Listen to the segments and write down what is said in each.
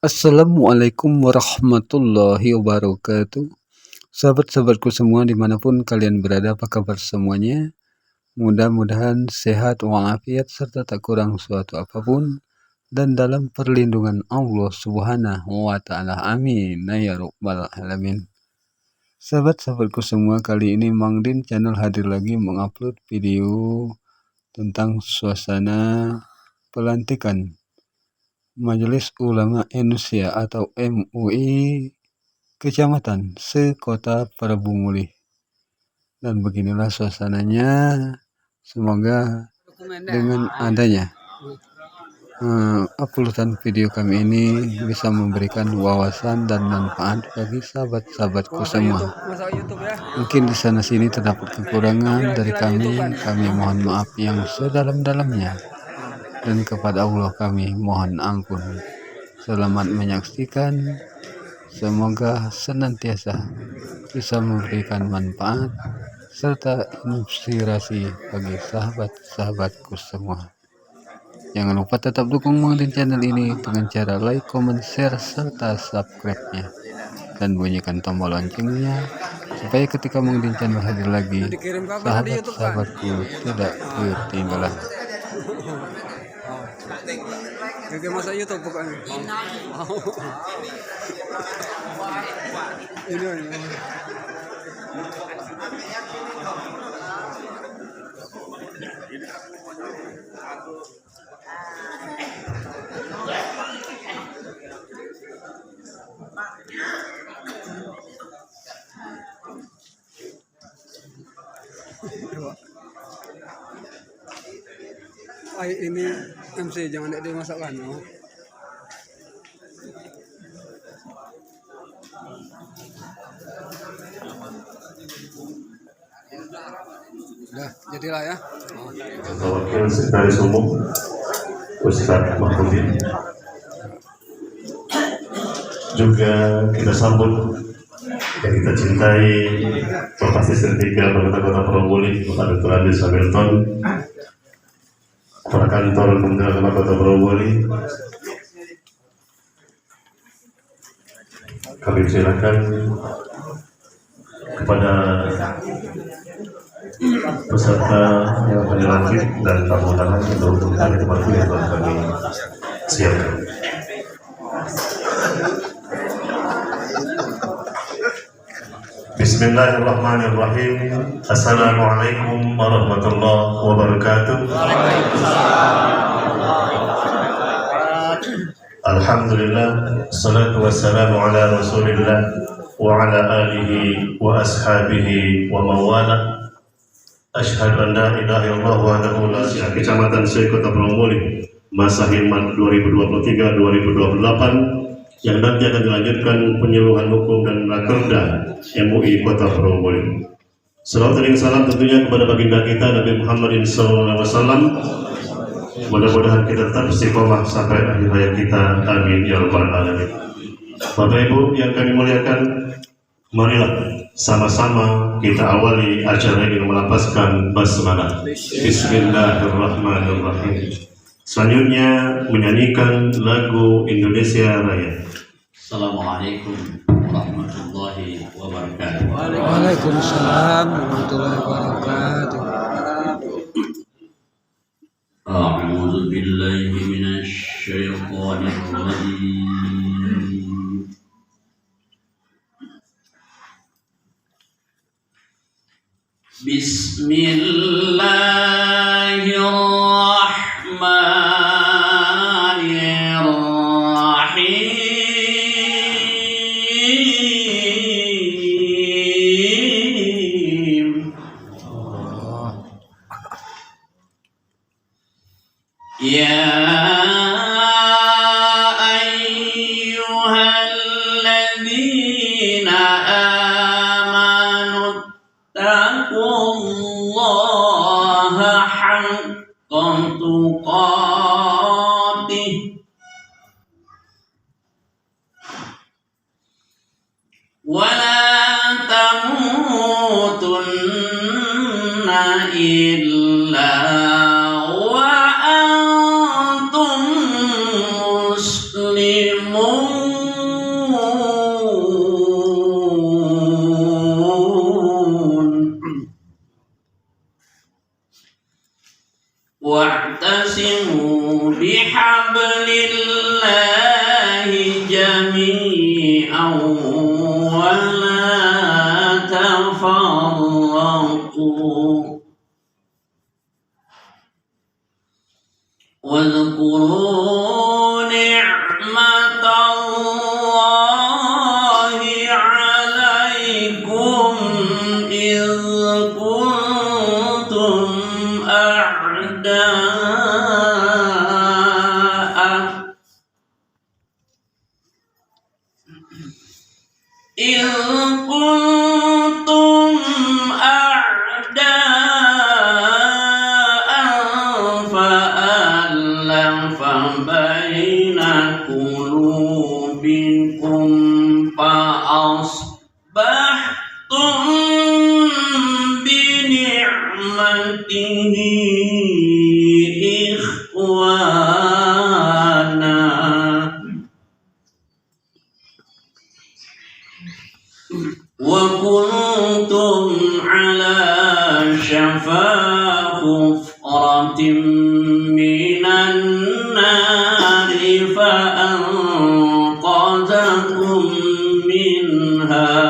Assalamualaikum warahmatullahi wabarakatuh. Sahabat-sahabatku semua dimanapun kalian berada, apa kabar semuanya? Mudah-mudahan sehat walafiat serta tak kurang suatu apapun dan dalam perlindungan Allah Subhanahu wa Ta'ala. Amin ya rabbal alamin. Sahabat-sahabatku semua, kali ini Mang Din channel hadir lagi mengupload video tentang suasana pelantikan Majelis Ulama Indonesia atau MUI Kecamatan Sekota Parabunguli. Dan beginilah suasananya. Semoga dengan adanya uploadan video kami ini bisa memberikan wawasan dan manfaat bagi sahabat-sahabatku semua. Mungkin di sana sini terdapat kekurangan dari kami mohon maaf yang sedalam-dalamnya. Dan kepada Allah kami mohon ampun. Selamat menyaksikan. Semoga senantiasa bisa memberikan manfaat serta inspirasi bagi sahabat-sahabatku semua. Jangan lupa tetap dukung Mang Din channel ini dengan cara like, comment, share, serta subscribe-nya. Dan bunyikan tombol loncengnya supaya ketika Mang Din channel hadir lagi, sahabat-sahabatku tidak ketinggalan. Gak masa YouTube pokoknya. Ini. Ini MC jangan ada dimasakkan. No? Udah, jadilah ya. Wakil Sekretaris Umum Ustadz Mahfudin. Juga kita sambut yang kita cintai Bapak Asisten 3 Pemerintah Kota Probolinggo, Bapak Dr. Andis Hamilton, Kepala Kantor Kementerian Agama Kota Probolinggo. Kami silakan kepada peserta yang akan dilantik dan tamu undangan untuk kami tempat yang telah kami siapkan. Bismillahirrahmanirrahim. Assalamualaikum warahmatullahi wabarakatuh. Alhamdulillah, salatu wassalamu ala rasulillah wa ala alihi wa ashabihi wa mawala. Asyhadu an la ilaha illallah wahdahu la syarika lahu. Kecamatan Sekota Probolinggo, masa khidmat 2023-2028 yang nanti akan dilanjutkan penyuluhan hukum dan rakerda MUI Kota Probolinggo. Salawat dan salam tentunya kepada baginda kita Nabi Muhammad SAW. Mudah-mudahan kita tetap istiqomah sampai akhir hayat kita. Amin ya rabbal alamin. Bapak Ibu yang kami muliakan, marilah sama-sama kita awali acara ini melapaskan basmalah. Bismillahirrahmanirrahim. Selanjutnya menyanyikan lagu Indonesia Raya. Assalamualaikum warahmatullahi wabarakatuh. Waalaikumsalam warahmatullahi wabarakatuh. A'udzu billahi minasy syaithanir rajim. Bismillahirrahmanirrahim. Ya ayyuhalladzina amanu taqullaha haqqa tuqatih wa la tamutunna illa wa antum muslimun. واعتصموا بحبل الله جميعا ولا تفرقوا واذكروا نعمة الله عليكم إذ كنتم أعداء فألف بين قلوبكم فأصبحتم بنعمته إخوانا وكنتم على شفا حفرة من النار فأنقذكم منها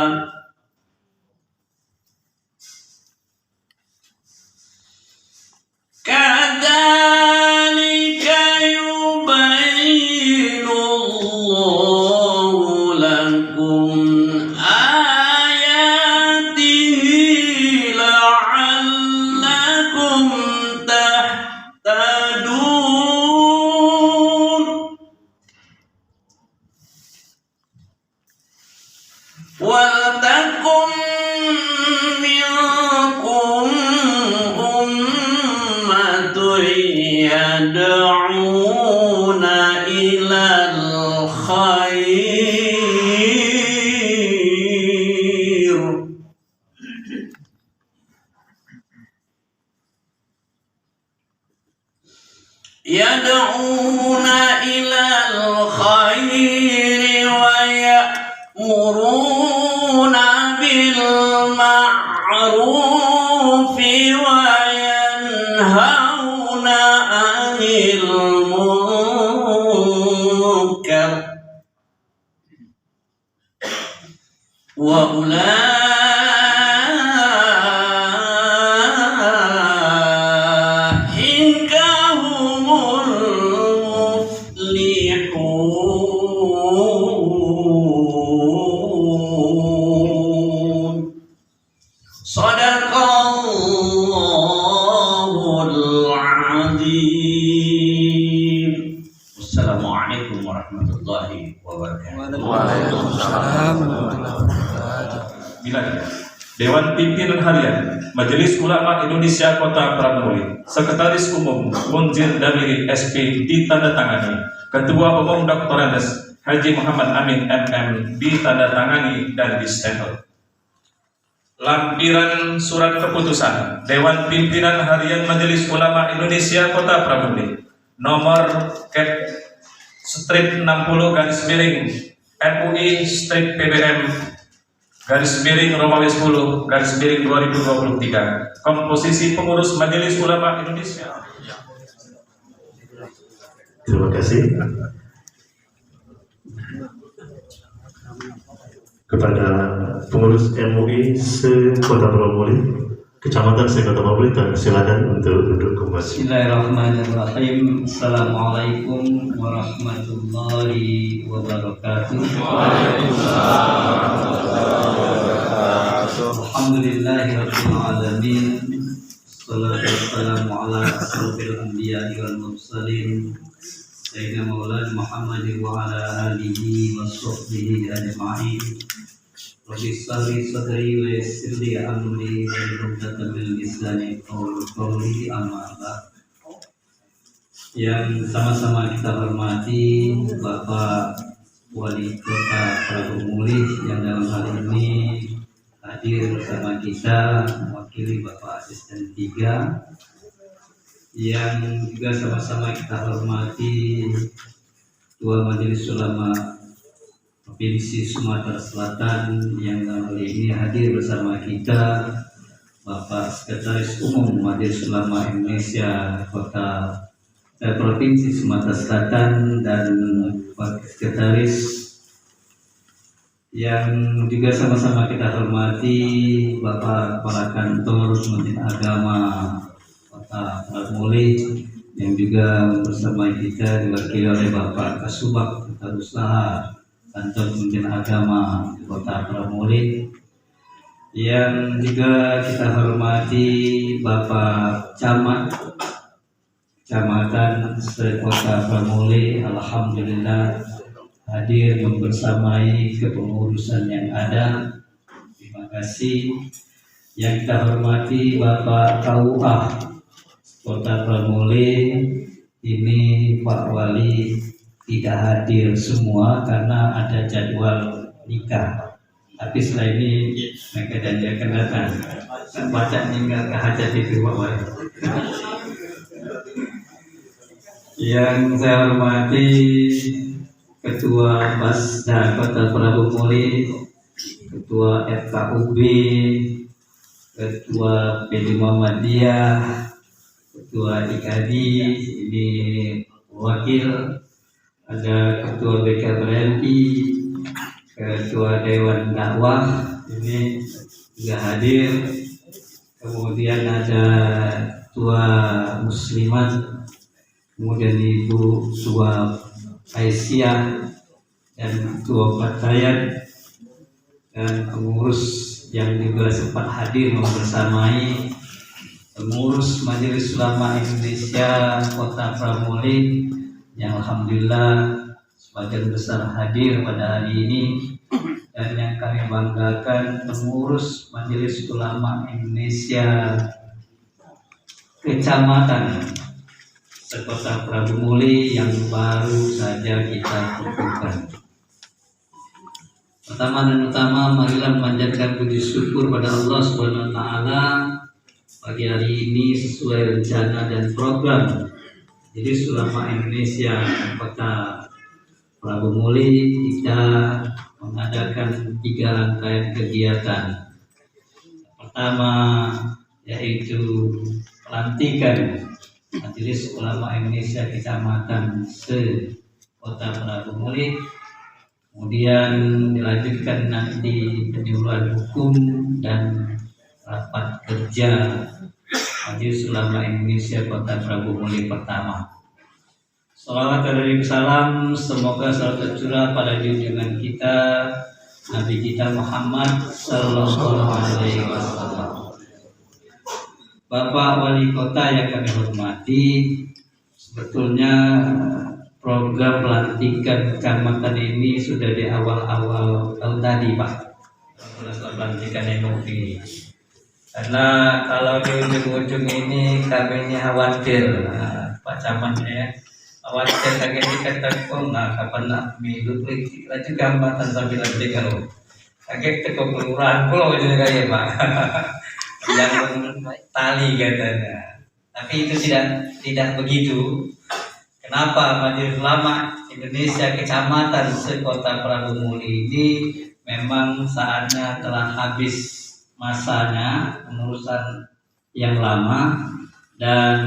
كذلك يبين الله لكم آياته لعلكم تهتدون ولتكن منكم أمة يدعون إلى الخير ويأمرون بالمعروف وينهون عن المنكر وأولئك هم المفلحون صدق الله العظيم. Wassalamualaikum warahmatullahi wabarakatuh. Waalaikumsalam warahmatullahi wabarakatuh. Bilangnya, Dewan Pimpinan Harian Majelis Ulama Indonesia Kota Pramuli, Sekretaris Umum Munzir Damiri SP ditandatangani, Ketua Umum Dr. Andes Haji Muhammad Amin MM ditandatangani dan distempel. Lampiran surat keputusan Dewan Pimpinan Harian Majelis Ulama Indonesia Kota Pramuli nomor Cap strip 60 garis miring MUI strip PBM garis miring Romawi 10 garis miring 2023. Komposisi pengurus Majelis Ulama Indonesia. Terima kasih kepada pengurus MUI se-Kota Pramuli, Kecamatan se-Kota Pramuli, dan silakan untuk duduk kembali. Bismillahirrahmanirrahim. Assalamualaikum warahmatullahi wabarakatuh. Alhamdulillahirabbil alamin. Wassalatu wassalamu ala asrofil anbiya'i wal mursalin Sayyidina Maulana Muhammadin wa ala alihi wa sahbihi ajma'in. Rabbi shrah sadri wa yassir li amri wahlul 'uqdatam min lisani yafqahu qawli, amma ba'd. Yang sama-sama kita hormati Bapak Wali Kota Pramuli yang dalam hal ini hadir bersama kita, mewakili Bapak Asisten 3, yang juga sama-sama kita hormati Ketua Majelis Ulama Provinsi Sumatera Selatan yang kali ini hadir bersama kita Bapak Sekretaris Umum Majelis Ulama Indonesia Provinsi Sumatera Selatan dan Wakil Sekretaris yang juga sama-sama kita hormati Bapak Kepala Kantor Kementerian Agama Kota Pramulit yang juga bersama kita diwakili oleh Bapak Kasubag Tata Usaha Kantor Kementerian Agama Kota Pramulit, yang juga kita hormati Bapak Camat Kecamatan Kota Pramulit, alhamdulillah hadir membersamai kepengurusan yang ada. Terima kasih. Yang kita hormati Bapak KUA Kota Pramulit, ini Pak Wali tidak hadir semua karena ada jadwal nikah. Tapi setelah ini mereka janji akan datang. Kan baca ninggal ke hajat itu Pak Wali. Yang saya hormati Ketua Basda Kota Pramulit, Ketua FKUB, Ketua PD Muhammadiyah, Ketua IKADI, ini wakil, ada Ketua BKBRI, Ketua Dewan Dakwah, ini juga hadir. Kemudian ada Ketua Muslimat, kemudian Ibu Suwab Aisyah dan Ketua Partayat dan pengurus yang juga sempat hadir membersamai pengurus Majelis Ulama Indonesia Kota Pramulit yang alhamdulillah sebagian besar hadir pada hari ini, dan yang kami banggakan pengurus Majelis Ulama Indonesia Kecamatan Kota Pramulit yang baru saja kita kukuhkan. Pertama dan utama, marilah memanjatkan puji syukur pada Allah Subhanahu wa taala pagi hari ini sesuai rencana dan program Majelis Ulama Indonesia Kota Pramulit kita mengadakan 3 rangkaian kegiatan. Pertama yaitu pelantikan Majelis Ulama Indonesia Kecamatan Kota Pramulit, kemudian dilanjutkan nanti penyuluhan hukum dan rapat kerja Majelis Ulama Indonesia Kota Pramulit pertama. Salawat dan salam semoga selalu tercurah pada junjungan kita Nabi kita Muhammad Sallallahu Alaihi Wasallam. Bapak Wali Kota yang kami hormati, sebetulnya program pelantikan kecamatan ini sudah di awal-awal tahun tadi Pak, pelantikan MUI. Karena kalau di ujung-ujung ini kami ini khawatir, Pak Camat ya, khawatir kaget dikatakan kok nggak kapan nak milu lagi gambatan sambil lantik kalau kaget ke kelurahan pulau juga ya Pak. Yang tali katanya, tapi itu tidak begitu. Kenapa Majelis Ulama Indonesia Kecamatan Kota Pramulit ini memang saatnya telah habis masanya pengurusan yang lama, dan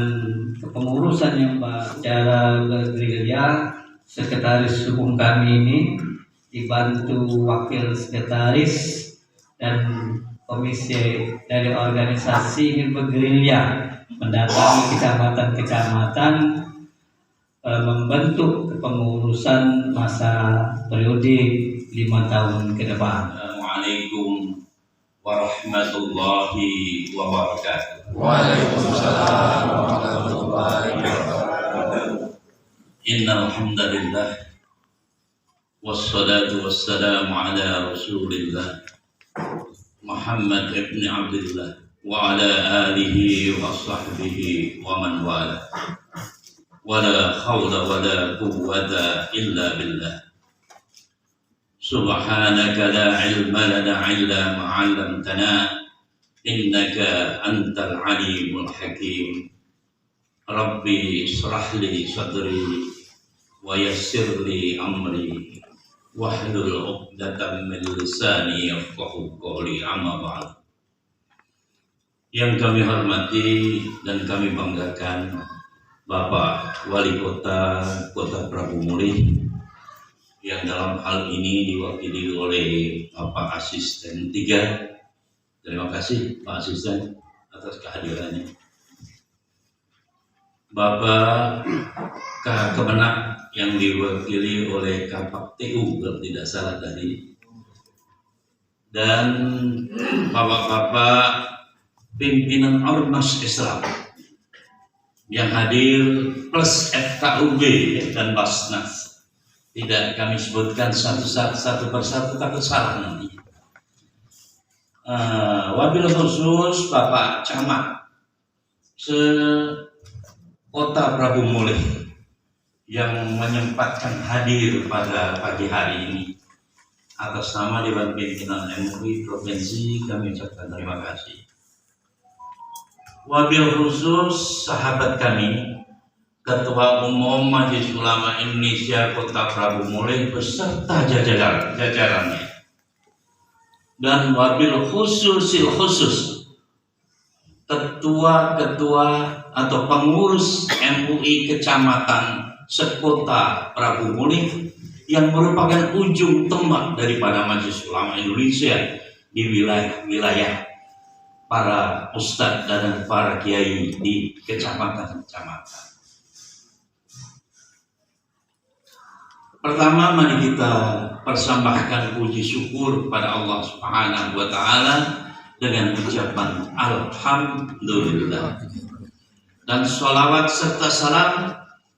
kepengurusan yang secara bergerilya sekretaris umum kami ini dibantu wakil sekretaris dan komisi dari organisasi ini bergerilya mendatangi kecamatan-kecamatan membentuk kepengurusan masa periode 5 tahun ke depan. Assalamualaikum warahmatullahi wabarakatuh. Waalaikumsalam warahmatullahi wabarakatuh. Innal hamdalillah wassalatu wassalamu ala Rasulillah Muhammad ibn Abdullah wa ala alihi wa sahbihi wa man wala. Wala hawla wala quwwata illa billah. Subhanaka la ilma lana illa ma 'allamtana innaka antal alimul hakim. Rabbi israh li sadri wa yassir li amri wahlul 'uqdatam min lisani yafqahu qawli, amma ba'd. Yang kami hormati dan kami banggakan Bapak Wali Kota Prabu Mulih, yang dalam hal ini diwakili oleh Bapak Asisten 3. Terima kasih Pak Asisten atas kehadirannya. Bapak Kemenak yang diwakili oleh Kapak TU kalau tidak salah tadi, dan bapak-bapak pimpinan Ormas Islam yang hadir plus FKUB dan Basnas. Tidak kami sebutkan satu persatu, takut salah nanti. Wabil khusus Bapak Camat Kota Prabu Mulih yang menyempatkan hadir pada pagi hari ini. Atas nama Dewan Pimpinan MUI Provinsi kami ucapkan terima kasih. Wabil khusus sahabat kami, Ketua Umum Majelis Ulama Indonesia Kota Prabu Mulih beserta jajarannya. Dan wabil khusus ketua-ketua atau pengurus MUI Kecamatan sekota Prabu Mulih yang merupakan ujung tombak daripada Majelis Ulama Indonesia di wilayah para ustadz dan para kiai di kecamatan-kecamatan. Pertama, mari kita persembahkan puji syukur pada Allah Subhanahu wa Ta'ala dengan ucapan Alhamdulillah. Dan sholawat serta salam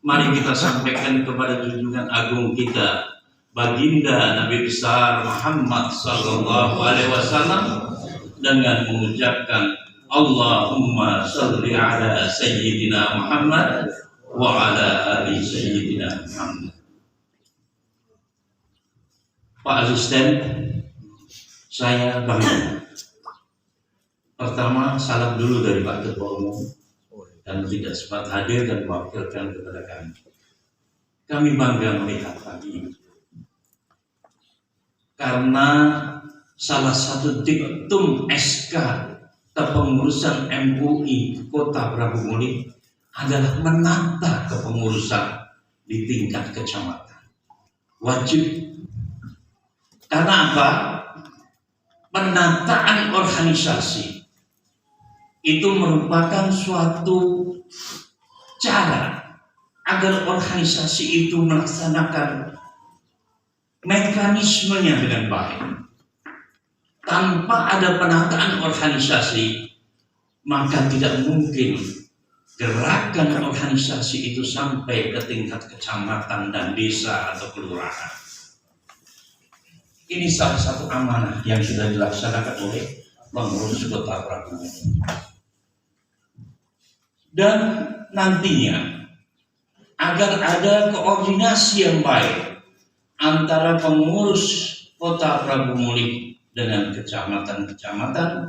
mari kita sampaikan kepada junjungan agung kita, Baginda Nabi besar Muhammad sallallahu alaihi wasallam, dengan mengucapkan Allahumma sholli ala Sayyidina Muhammad wa ala ali Sayyidina Muhammad. Pak Asisten, saya bangga. Pertama, salam dulu dari Pak Ketua Umum dan tidak sempat hadir dan mewakilkan kepada kami. Kami bangga melihat pagi ini karena salah satu diktum SK kepengurusan MUI Kota Prabu Mulih adalah menata kepengurusan di tingkat kecamatan. Wajib. Karena apa? Penataan organisasi itu merupakan suatu cara agar organisasi itu melaksanakan mekanismenya dengan baik. Tanpa ada penataan organisasi, maka tidak mungkin gerakan organisasi itu sampai ke tingkat kecamatan dan desa atau kelurahan. Ini salah satu amanah yang sudah dilaksanakan oleh pengurus Kota Prabu Mulih. Dan nantinya agar ada koordinasi yang baik antara pengurus Kota Prabu Mulih dengan kecamatan-kecamatan,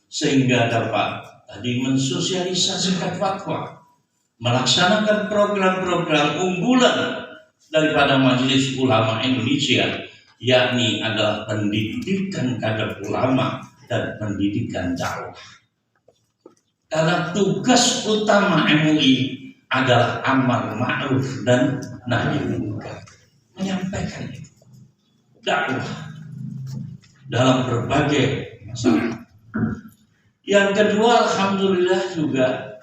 sehingga dapat tadi mensosialisasikan fatwa, melaksanakan program-program unggulan daripada Majelis Ulama Indonesia, yakni adalah pendidikan kader ulama dan pendidikan dakwah. Karena tugas utama MUI adalah amar ma'ruf dan nahi munkar, menyampaikan itu, dakwah dalam berbagai masalah. Yang kedua, alhamdulillah juga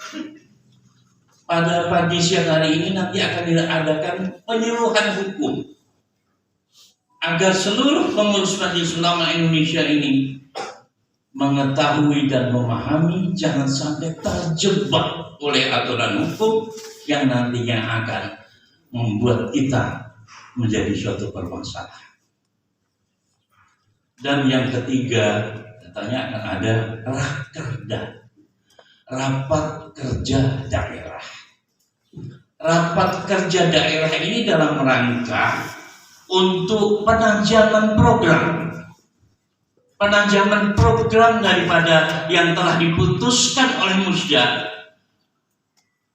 pada pagi siang hari ini nanti akan diadakan penyuluhan hukum agar seluruh pengurus Majelis Ulama Indonesia ini mengetahui dan memahami, jangan sampai terjebak oleh aturan hukum yang nantinya akan membuat kita menjadi suatu permasalahan. Dan yang ketiga, katanya akan ada rakerda, rapat kerja daerah. Rapat kerja daerah ini dalam rangka untuk penajaman program daripada yang telah diputuskan oleh Musda.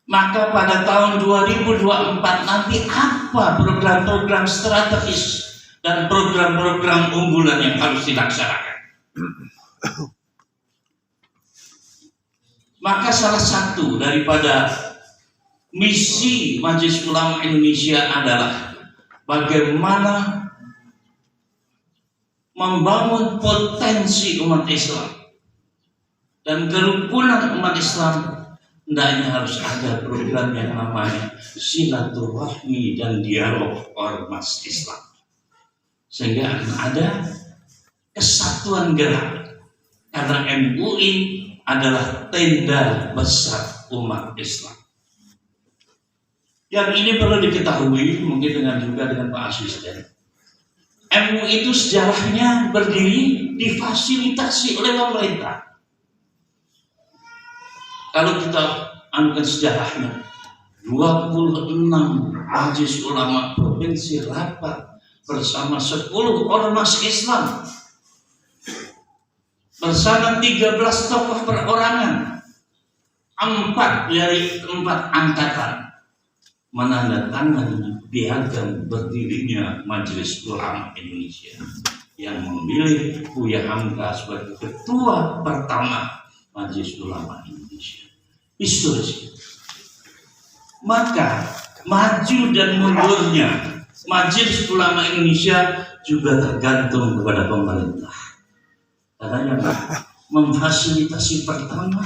Maka pada tahun 2024 nanti apa program-program strategis dan program-program unggulan yang harus dilaksanakan. Maka salah satu daripada misi Majelis Ulama Indonesia adalah bagaimana membangun potensi umat Islam dan kerukunan umat Islam. Hendaknya harus ada program yang namanya silaturahmi dan dialog ormas Islam, sehingga akan ada kesatuan gerak, karena MUI adalah tenda besar umat Islam. Yang ini perlu diketahui mungkin dengan Pak Asisten. MUI itu sejarahnya berdiri difasilitasi oleh pemerintah. Kalau kita anukan sejarahnya, 26 Majelis Ulama Provinsi rapat bersama 10 ormas Islam, bersama 13 tokoh perorangan, 4 dari 4 angkatan, menandatangani piagam berdirinya Majelis Ulama Indonesia, yang memilih Buya Hamka sebagai ketua pertama Majelis Ulama Indonesia. Historis. Maka maju dan mundurnya Majelis Ulama Indonesia juga tergantung kepada pemerintah. Karena yang memfasilitasi pertama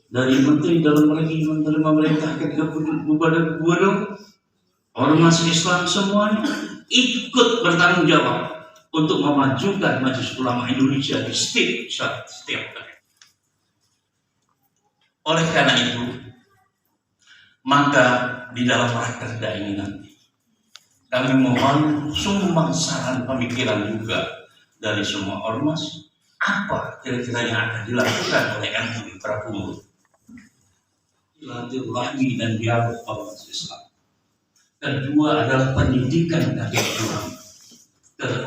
dari Menteri Dalam Negeri, Menteri Pemerintah, Gubernur, ormas Islam semuanya ikut bertanggung jawab untuk memajukan Majelis Ulama Indonesia di setiap daerah. Oleh karena itu, maka di dalam rakerda ini nanti kami mohon sumbang saran pemikiran juga dari semua ormas, apa kira-kira yang akan dilakukan oleh MUI Prabowo. Silaturahmi dan dialog ormas Islam. Kedua adalah pendidikan dari ulama.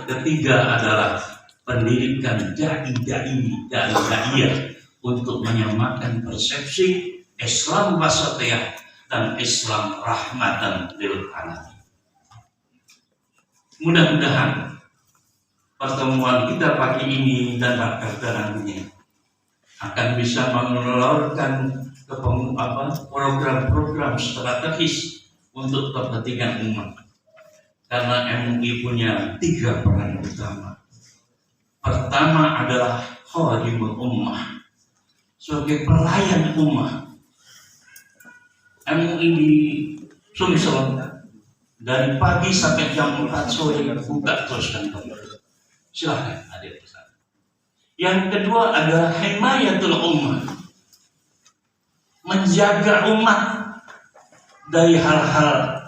Ketiga adalah pendidikan dai-da'iyah untuk menyamakan persepsi Islam wasatiyah dan Islam rahmatan lil alamin. Mudah-mudahan pertemuan kita pagi ini dan rakerda nantinya akan bisa mengeluarkan program-program strategis untuk kepentingan umat. Karena MUI punya 3 peran utama. Pertama adalah khadimul ummah, sebagai pelayan umat. MUI di Sumsel dari pagi sampai jam 4 sore buka terus dan kembali. Silahkan hadir ke sana. Yang kedua adalah himayatul ummah, menjaga umat dari hal-hal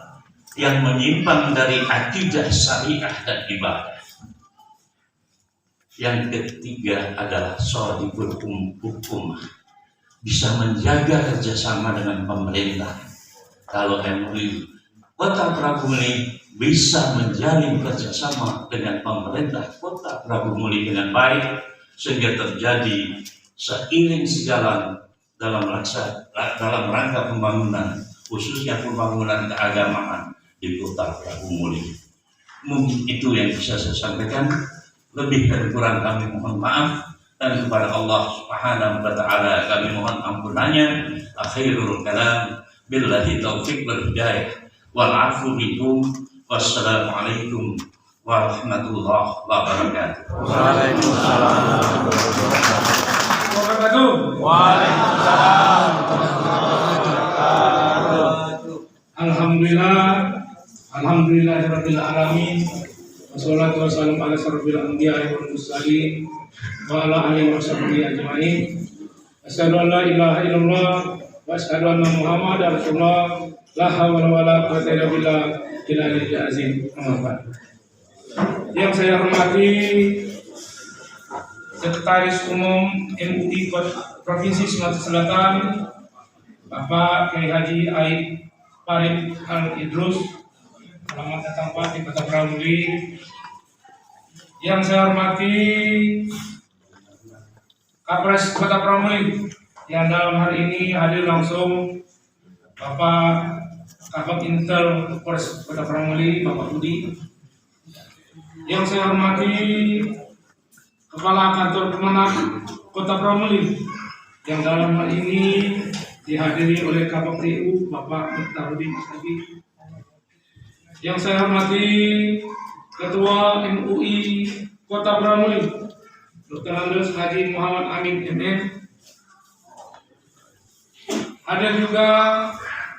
yang menyimpang dari akidah syariah dan ibadah. Yang ketiga adalah shadibul hukumah, bisa menjaga kerjasama dengan pemerintah. Kalau MUI Kota Prabumuli bisa menjalin kerjasama dengan pemerintah Kota Prabumuli dengan baik, sehingga terjadi seiring sejalan dalam rangka pembangunan, khususnya pembangunan keagamaan di Kota Prabumuli. Mungkin itu yang bisa saya sampaikan. Lebih dan kurang kami mohon maaf, dan kepada Allah Subhanahu wa taala kami mohon ampunannya. Akhirul kalam billahi taufiq wal hidayah wal afu minkum. Wassalamualaikum warahmatullahi wabarakatuh. Waalaikumsalam. Alhamdulillahirabbil alamin. Wassalatu wassalamu ala asyrofil anbiya'i wal mursalin wa ala alihi wa sahbihi ajmain. Asyhadu an la ilaha illallah wa asyhadu anna Muhammadar Rasulullah. La haula wala quwwata illa billahil azim. Yang saya hormati Sekretaris Umum MUI Provinsi Sumatera Selatan, Bapak Kiai Haji Aid Farid Al Idrus. Selamat datang Pak di Kota Prabumuli. Yang saya hormati Kapolres Kota Prabumuli, yang dalam hari ini hadir langsung Bapak Kabak Intel Polres Kota Prabumuli, Bapak Budi. Yang saya hormati Kepala Kantor Kemenang Kota Pramuli yang dalam hal ini dihadiri oleh KPPU Bapak Muhtarudin Mustafi. Yang saya hormati Ketua MUI Kota Pramuli Dr. Andes Haji Muhammad Amin MM. Hadir juga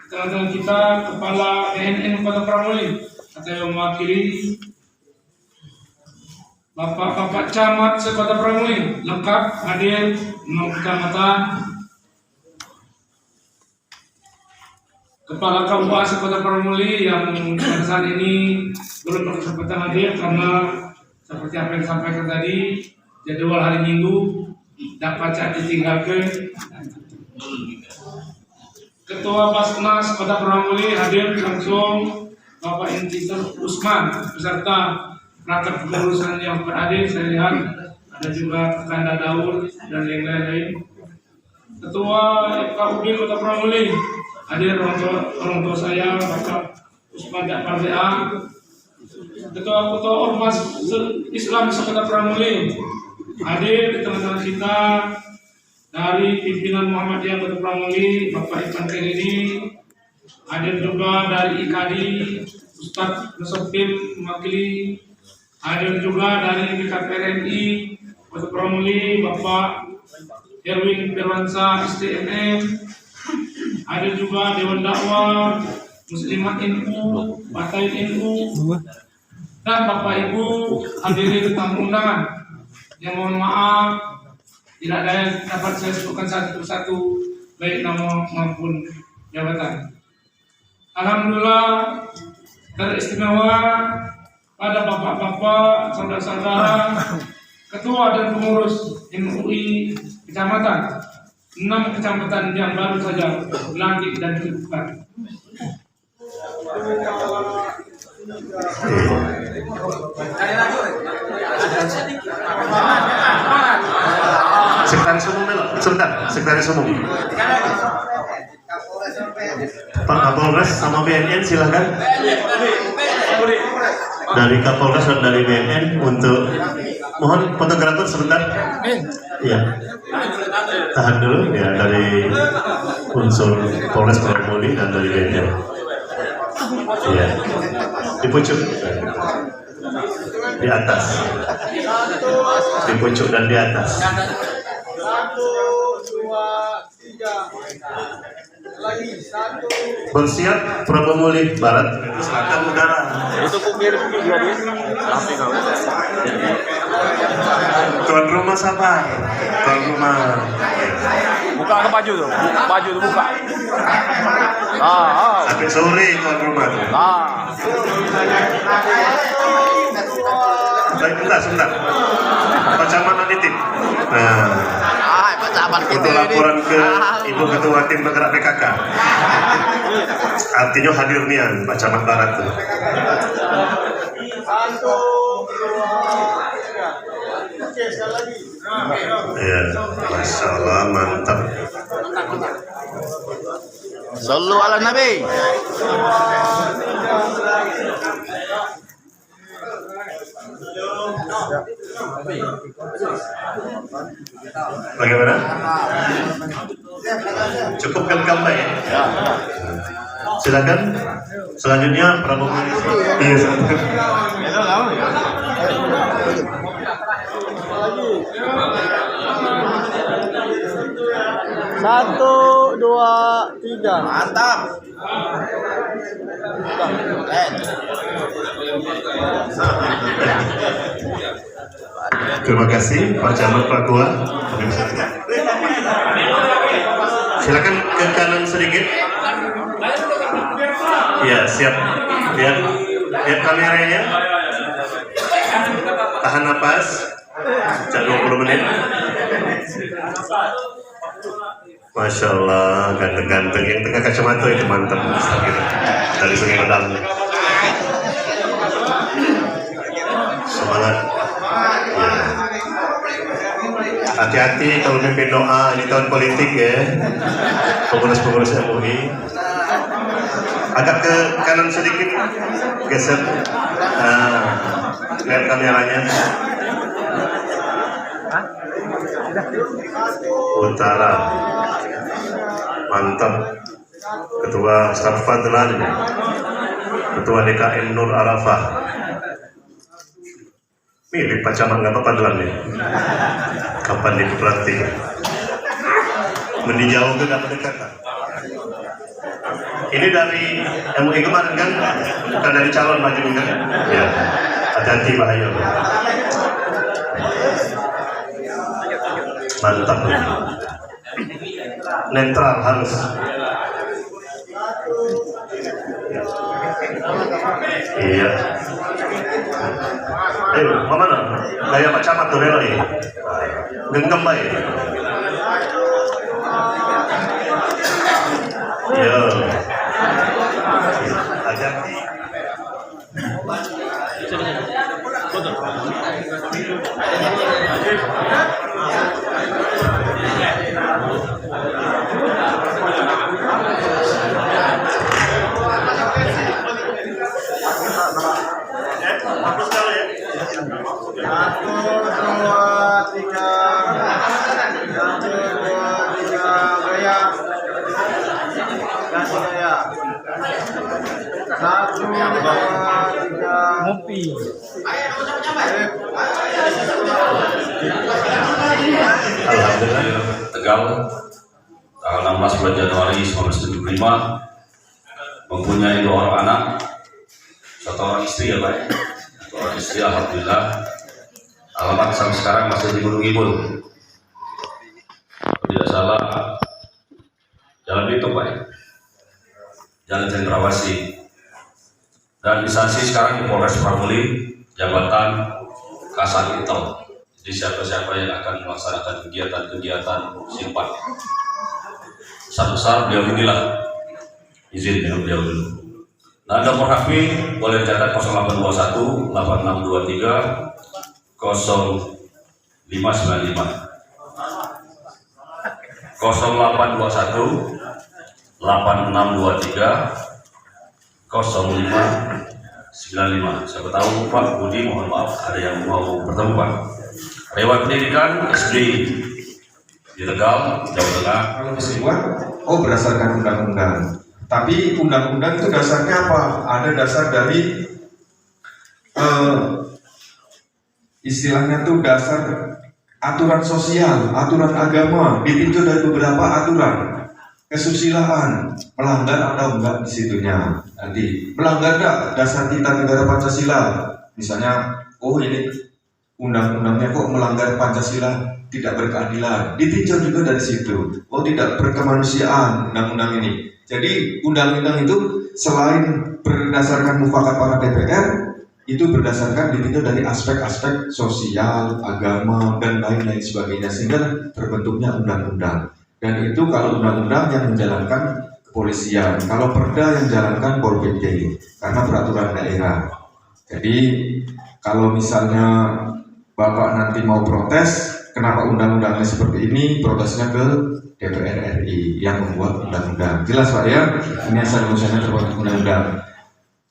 teman-teman kita Kepala BNN Kota Pramuli atau yang mewakili Bapak-bapak camat sekota Pramuli lengkap hadir 6 kecamatan. Kepala KUA sekota Pramuli yang pada saat ini belum berkesempatan hadir karena seperti apa yang disampaikan tadi jadwal hari Minggu dapat ditinggalkan. Ketua Basnas Kota Pramuli hadir langsung Bapak Insinyur Usman beserta perangkat kepengurusan yang berhadir. Saya lihat ada juga Kanda Daud dan yang lain-lain. Ketua FKUB Kota Pramuli hadir orang tua saya Bapak Usman Jakfar BA. Ketua Ormas Islam Kota Pramuli hadir teman-teman kita dari pimpinan Muhammadiyah Kota Pramuli Bapak Ipan Kennedy. Hadir juga dari IKADI Ustadz Nusopil mewakili. Hadir juga dari BKPRNI Kota Pramuli Bapak Erwin Firmansyah STMM. Hadir juga Dewan Dakwah Muslimat NU, Partai NU, dan Bapak Ibu hadirin tamu undangan. Yang mohon maaf tidak ada yang dapat saya sebutkan satu persatu baik nama maupun jabatan. Alhamdulillah teristimewa pada bapak-bapak, saudara-saudara, ketua dan pengurus MUI kecamatan, 6 kecamatan yang baru saja dilantik dan dikukuhkan. Sekretaris Umum dulu, sebentar, Sekretaris Umum. Pak Kapolres sama BNN silakan. Dari Kapolres dan dari BNN untuk mohon fotografer sebentar. Ya, tahan dulu ya dari unsur Polres Pramuli dan dari BNN. Ya, di pucuk, di atas, di pucuk dan di atas. 1, 2, 3. Lagi 1. Bersiap Pramuli Barat, Selatan, Utara. Tuan rumah siapa? Tuan rumah. Buka ke baju tuh, baju tuh buka. Sampai sore tuan rumah tuh. Baik, sebentar. Pak Camat nitip. Untuk laporan ke Ibu Ketua Tim Bergerak PKK. Artinya hadir nian Pak Camat Barat tuh. 1, 2, 3. Oke, sekali lagi. Ya, Masya Allah, mantap. Sallu ala Nabi. Bagaimana? Cukup gambar ya? Silakan. Selanjutnya Prabowo. Iya, Satu, dua, tiga. Mantap. Terima kasih Pak Camat Pak Tua. Silakan ke kanan sedikit. Ya, siap. Lihat kameranya. Tahan napas. 20 menit. Masya Allah, ganteng-ganteng. Yang tengah kacamata itu mantap. Dari Sungai Medang. Semangat. Ya. Hati-hati kalau mimpin doa, ini tahun politik ya. Pengurus-pengurus MUI. Agak ke kanan sedikit, geser. Nah, Lihat kameranya. Utara. Mantap. Ketua Staf Fadlan. Ketua DKM Nur Arafah. Mirip Pak Camat nggak apa-apa Fadlan nih. Kapan diperhatikan? Mending jauh ke dapat dekat. Ini dari MUI kemarin kan? Bukan dari calon maju kan? Ya. Hati-hati bahaya. Mantap. Netral harus. Iya. Mana? Gaya Pak Camat tuh Relo ya. Genggam baik. Ya. Hati-hati. Hapus kalau ya. 1, 2, 3. 1, 2, 3. Gaya. Kasih gaya. 1, 2, 3. Ngopi. Alhamdulillah. Tegal, tanggal 16 bulan Januari 1975, mempunyai 2 orang anak, 1 orang istri ya Pak. 1 orang istri, alhamdulillah. Alamat sampai sekarang masih di Gunung Kidul. Kalau tidak salah, Jalan Bitung Pak. Jalan Cendrawasih. Dan instansi sekarang di Polres Pramuli, jabatan Kasat Intel. Jadi siapa-siapa yang akan melaksanakan kegiatan-kegiatan simpan besar-besar beliau inilah izin dengan beliau dulu. Nah, nomor HP boleh dicatat 0821 8623 0595 0821 8623 0595. Siapa tahu Pak Budi, mohon maaf ada yang mau bertemu Pak. Lewat pendidikan SD di Tegal, Jawa Tengah. Kalau kesimpulan, berdasarkan undang-undang. Tapi undang-undang itu dasarnya apa? Ada dasar dari istilahnya tuh dasar aturan sosial, aturan agama, ditinjau dari beberapa aturan. Kesusilaan, melanggar atau enggak di situnya. Nanti melanggar enggak dasar kita negara Pancasila? Misalnya, ini undang-undangnya kok melanggar Pancasila, tidak berkeadilan. Ditinjau juga dari situ. Tidak berkemanusiaan undang-undang ini. Jadi undang-undang itu selain berdasarkan mufakat para DPR, itu berdasarkan ditinjau dari aspek-aspek sosial, agama, dan lain-lain sebagainya, sehingga terbentuknya undang-undang. Dan itu kalau undang-undang yang menjalankan kepolisian, kalau perda yang menjalankan Pol PP, karena peraturan daerah. Jadi kalau misalnya Bapak nanti mau protes, kenapa undang-undangnya seperti ini, protesnya ke DPR RI yang membuat undang-undang. Jelas Pak ya, ini asal-usulnya terbuat undang-undang.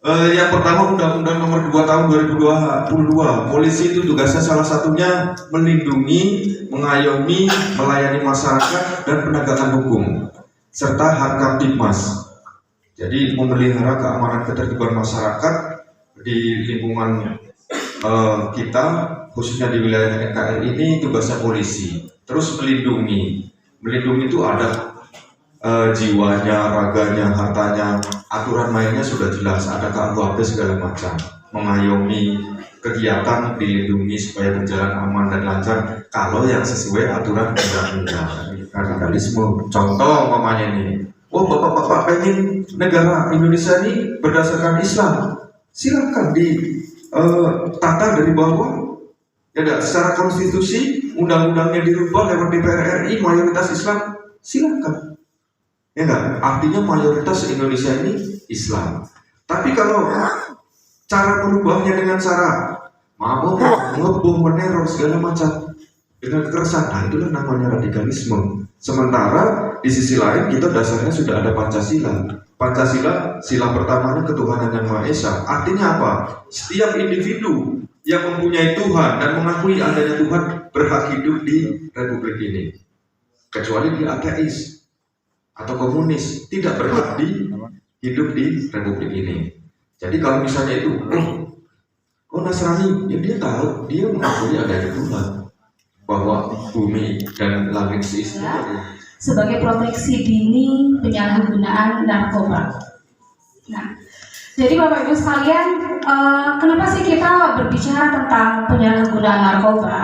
Yang pertama Undang-Undang Nomor 2 Tahun 2022. Polisi itu tugasnya salah satunya melindungi, mengayomi, melayani masyarakat dan penegakan hukum serta Harkaptibmas. Jadi memelihara keamanan ketertiban masyarakat di lingkungan kita, khususnya di wilayah NKRI ini tugasnya polisi. Terus melindungi itu ada jiwanya, raganya, hartanya, aturan mainnya sudah jelas, ada KUHP segala macam. Mengayomi kegiatan dilindungi supaya berjalan aman dan lancar kalau yang sesuai aturan undang-undang. Radikalisme, contoh umpamanya ini, bapak-bapak pengen negara Indonesia ini berdasarkan Islam, silakan ditata dari bawah. Ya, secara konstitusi undang-undangnya dirubah lewat DPR RI mayoritas Islam, silakan. Ya enggak? Artinya mayoritas Indonesia ini Islam. Tapi kalau cara merubahnya dengan cara mabuk, ngebom, meneror segala macam dengan kekerasan, nah itulah namanya radikalisme. Sementara di sisi lain kita dasarnya sudah ada Pancasila. Pancasila sila pertamanya ketuhanan yang Maha Esa. Artinya apa? Setiap individu yang mempunyai Tuhan dan mengakui adanya Tuhan berhak hidup di republik ini. Kecuali dia ateis atau komunis, tidak berhak hidup di republik ini. Jadi kalau misalnya itu, Nasrani, ya dia tahu, dia mengakui adanya Tuhan, bahwa bumi dan langit seisinya sebagai proteksi dini penyalahgunaan narkoba. Nah, jadi Bapak Ibu sekalian, kenapa sih kita berbicara tentang penyalahgunaan narkoba?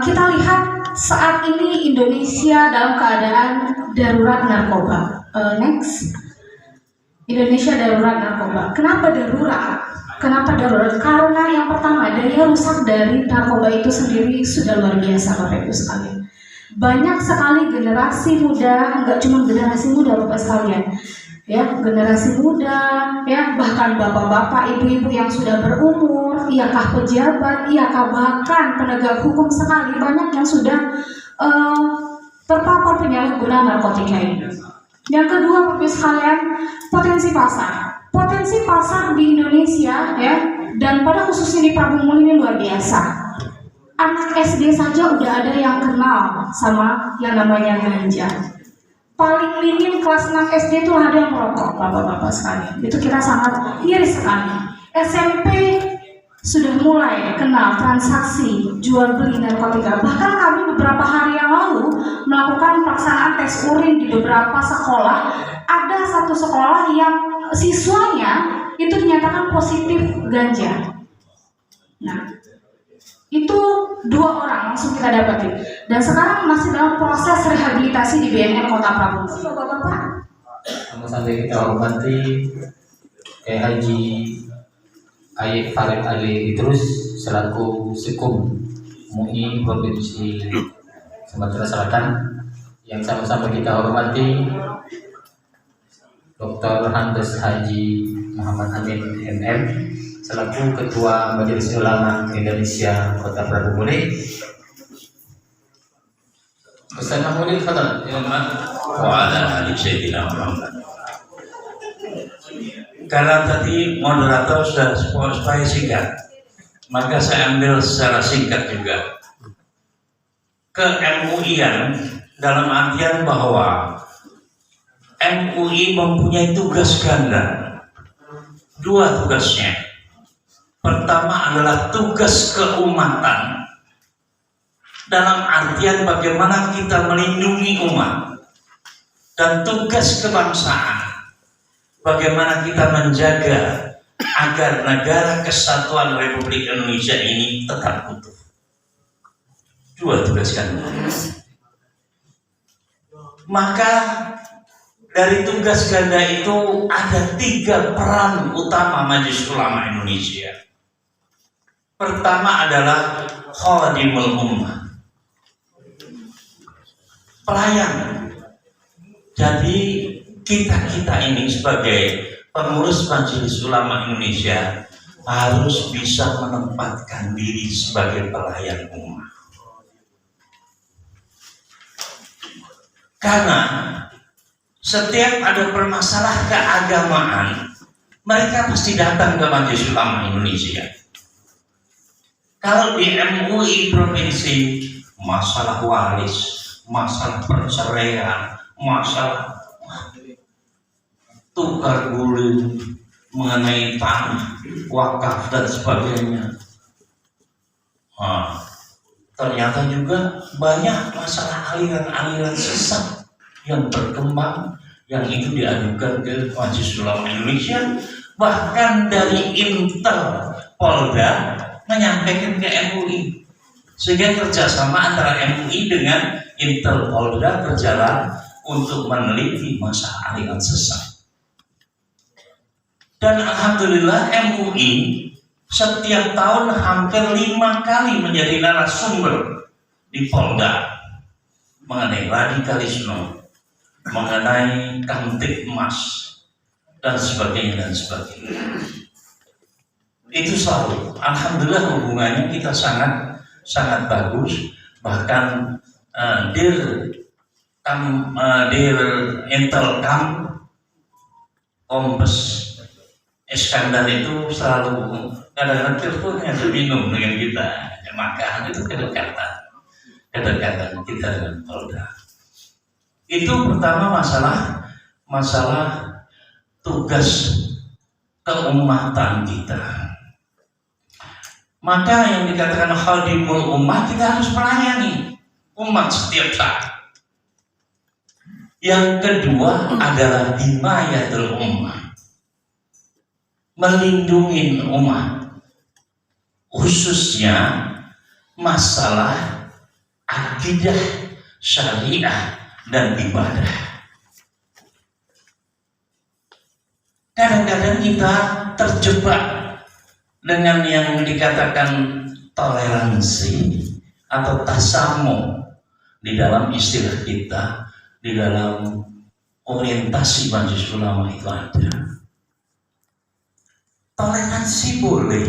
Kita lihat saat ini Indonesia dalam keadaan darurat narkoba. Next, Indonesia darurat narkoba. Kenapa darurat? Kenapa darurat? Karena yang pertama, daya rusak dari narkoba itu sendiri sudah luar biasa, Bapak Ibu sekalian. Banyak sekali generasi muda, enggak cuma generasi muda Bapak sekalian, ya, generasi muda, ya, bahkan bapak-bapak, ibu-ibu yang sudah berumur, iakah pejabat, iakah bahkan penegak hukum sekali, banyak yang sudah terpapar penyalahgunaan narkotika ini. Yang kedua, Bapak sekalian, potensi pasar. Potensi pasar di Indonesia, ya, dan pada khususnya di Prabu Muli ini luar biasa. Anak SD saja udah ada yang kenal sama yang namanya ganja. Paling minim kelas 6 SD itu ada yang merokok, bapak-bapak sekalian. Itu kita sangat miris sekali. SMP sudah mulai kenal transaksi jual beli narkotika. Bahkan kami beberapa hari yang lalu melakukan pelaksanaan tes urin di beberapa sekolah. Ada satu sekolah yang siswanya itu dinyatakan positif ganja. Nah, itu 2 orang langsung kita dapatin. Dan sekarang masih dalam proses rehabilitasi di BNN Kota Prabu. Bapak-bapak, Sampai kita hormati Haji Ayek Farid Ali Idrus selaku Sekum MUI Provinsi Sumatera Selatan, yang sama-sama kita hormati Dr. Handes Haji Muhammad Amin MM selaku Ketua Majelis Ulama Indonesia Kota Prabu Muli. Ustaz Mahmudin, fadal. Wa ala ali sayyidina Muhammad. Karena tadi moderator sudah supaya singkat, maka saya ambil secara singkat juga. Ke-MUI-an dalam artian bahwa MUI mempunyai tugas ganda. 2 tugasnya. Pertama adalah tugas keumatan, dalam artian bagaimana kita melindungi umat, dan tugas kebangsaan, bagaimana kita menjaga agar negara kesatuan Republik Indonesia ini tetap utuh. 2 tugas ganda. Maka dari tugas ganda itu ada 3 peran utama Majelis Ulama Indonesia. Pertama adalah khadimul ummah, pelayan. Jadi kita ini sebagai pengurus Majelis Ulama Indonesia harus bisa menempatkan diri sebagai pelayan umat. Karena setiap ada permasalahan keagamaan, mereka pasti datang ke Majelis Ulama Indonesia. Kalau di MUI provinsi, masalah waris, masalah perceraian, masalah tukar guling mengenai tanah, wakaf dan sebagainya. Ternyata juga banyak masalah aliran-aliran sesat yang berkembang, yang itu diadukan ke Majelis Ulama Indonesia. Bahkan dari Intel Polda menyampaikan ke MUI, sehingga kerjasama antara MUI dengan Intel Polda berjalan untuk meneliti masalah aliran sesat. Dan alhamdulillah MUI setiap tahun hampir 5 kali menjadi narasumber di Polda mengenai radikalisme, mengenai Kamtibmas dan sebagainya. Itu selalu, alhamdulillah hubungannya kita sangat bagus. Bahkan Dir Intelkam Kombes Iskandar itu selalu Kadang-kadang teleponnya ada minum dengan kita, makan itu kedekatan kita dengan Polda. Itu pertama masalah tugas keumatan kita. Maka yang dikatakan khadimul ummah, kita harus melayani umat setiap saat. Yang kedua adalah himayatul ummah, melindungi umat, khususnya masalah akidah, syariah, dan ibadah. Kadang-kadang kita terjebak dengan yang dikatakan toleransi atau tasamu di dalam istilah kita, di dalam orientasi Majelis Ulama itu ada. Toleransi boleh,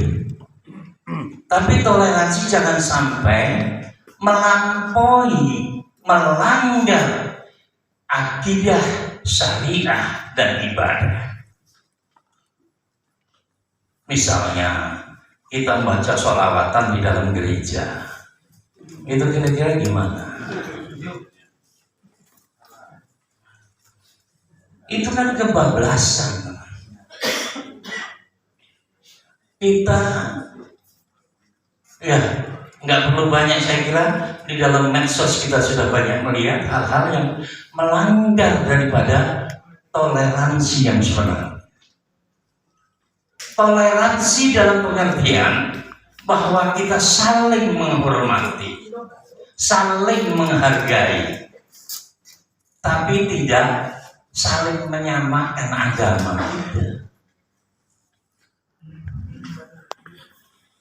tapi toleransi jangan sampai melampaui, melanggar akidah, syariah, dan ibadah. Misalnya kita membaca sholawatan di dalam gereja, itu kira-kira gimana? Itu kan kebablasan. Kita ya nggak perlu banyak, saya kira di dalam medsos kita sudah banyak melihat hal-hal yang melanggar daripada toleransi yang sebenarnya. Toleransi dalam pengertian bahwa kita saling menghormati, saling menghargai, tapi tidak saling menyamakan agama kita.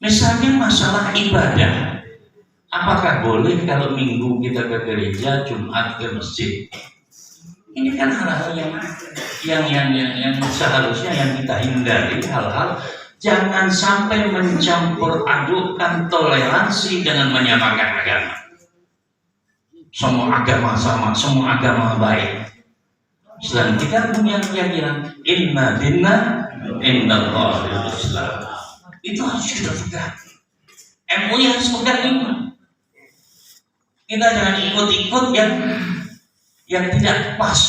Misalnya masalah ibadah, apakah boleh kalau Minggu kita ke gereja, Jumat ke masjid? Ini kan hal-hal yang seharusnya yang kita hindari, hal-hal jangan sampai mencampur adukan toleransi dengan menyamakan agama. Semua agama sama, semua agama baik. Sedang kita punya keyakinan inna dinna innallaha Islam. Itu harus kita pegang. MUI harus pegang ini. Kita jangan ikut-ikut yang tidak pas.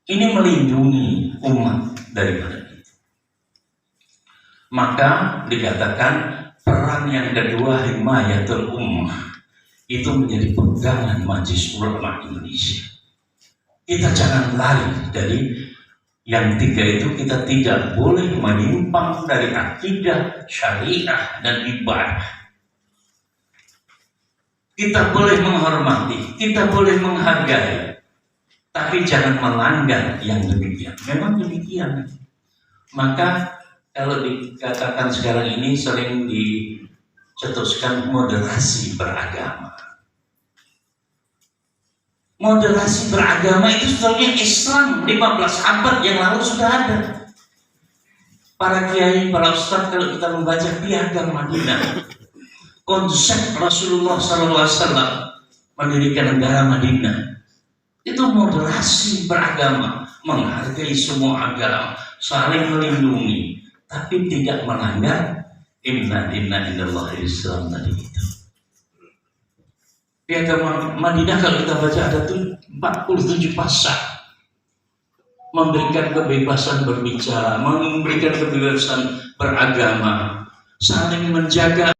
Ini melindungi umat daripada itu. Maka dikatakan peran yang kedua himayatul ummah itu menjadi pegangan Majelis Ulama Indonesia. Kita jangan lari dari yang tiga itu. Kita tidak boleh menyimpang dari akidah, syariah, dan ibadah. Kita boleh menghormati, kita boleh menghargai, tapi jangan melanggar yang demikian. Memang demikian. Maka kalau dikatakan sekarang ini sering dicetuskan moderasi beragama. Moderasi beragama itu sebetulnya Islam 15 abad yang lalu sudah ada. Para kiai, para ustadz kalau kita membaca Piagam Madinah, konsep Rasulullah SAW mendirikan negara Madinah itu moderasi beragama, menghargai semua agama, saling melindungi, tapi tidak melanggar inna innallaha Islam tadi itu. Piagam Madinah kalau kita baca ada 47 pasal, memberikan kebebasan berbicara, memberikan kebebasan beragama, saling menjaga